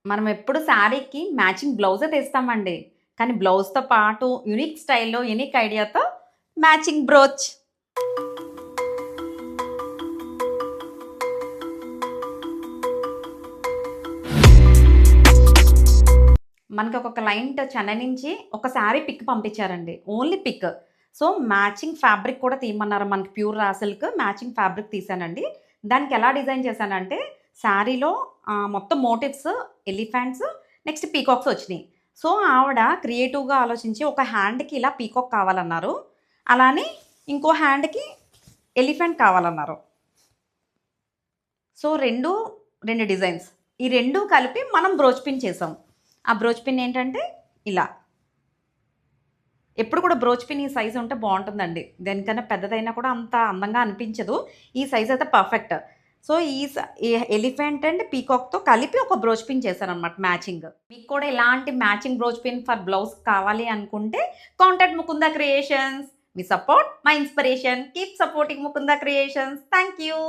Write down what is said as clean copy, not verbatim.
మనం ఎప్పుడు శారీకి మ్యాచింగ్ బ్లౌజే తెస్తామండి. కానీ బ్లౌజ్‌తో పాటు యూనిక్ స్టైల్‌లో, యూనిక్ ఐడియాతో మ్యాచింగ్ బ్రోచ్. మనకి ఒక క్లయింట్ చెన్నై నుంచి ఒక శారీ పిక్ పంపించారండి. Only pick. So, matching fabric కూడా తీయమన్నారు. మనకి pure raw silk matching fabric తీసానండి. దానికి ఎలా డిజైన్ చేశానంటే శారీలో మొత్తం మోటివ్స్, ఎలిఫెంట్స్, నెక్స్ట్ పీకాక్స్ వచ్చినియి. సో, ఆవిడ క్రియేటివ్‌గా ఆలోచించి ఒక హ్యాండ్‌కి ఇలా పీకాక్ కావాలన్నారు. అలానే ఇంకో హ్యాండ్‌కి ఎలిఫెంట్ కావాలన్నారు. So, 2 designs. ఈ 2 కలిపి మనం బ్రోచ్ పిన్ చేసాం. ఆ బ్రోచ్ పిన్ ఏంటంటే ఇలా. ఎప్పుడు కూడా బ్రోచ్ పిన్ ఈ సైజ్ ఉంటే బావుంటుందండి. దేనికన్నా పెద్దదైనా కూడా అంత అందంగా అనిపించదు. ఈ సైజ్ అయితే పర్ఫెక్ట్. సో, ఈ ఎలిఫెంట్ అండ్ పీకాక్‌తో కలిపి ఒక బ్రోచ్ పిన్ చేశాననమాట మ్యాచింగ్. మీకు కూడా ఇలాంటి matching brooch pin for blouse కావాలి అనుకుంటే contact Mukunda creations. Me support my inspiration. Keep supporting Mukunda creations. Thank you.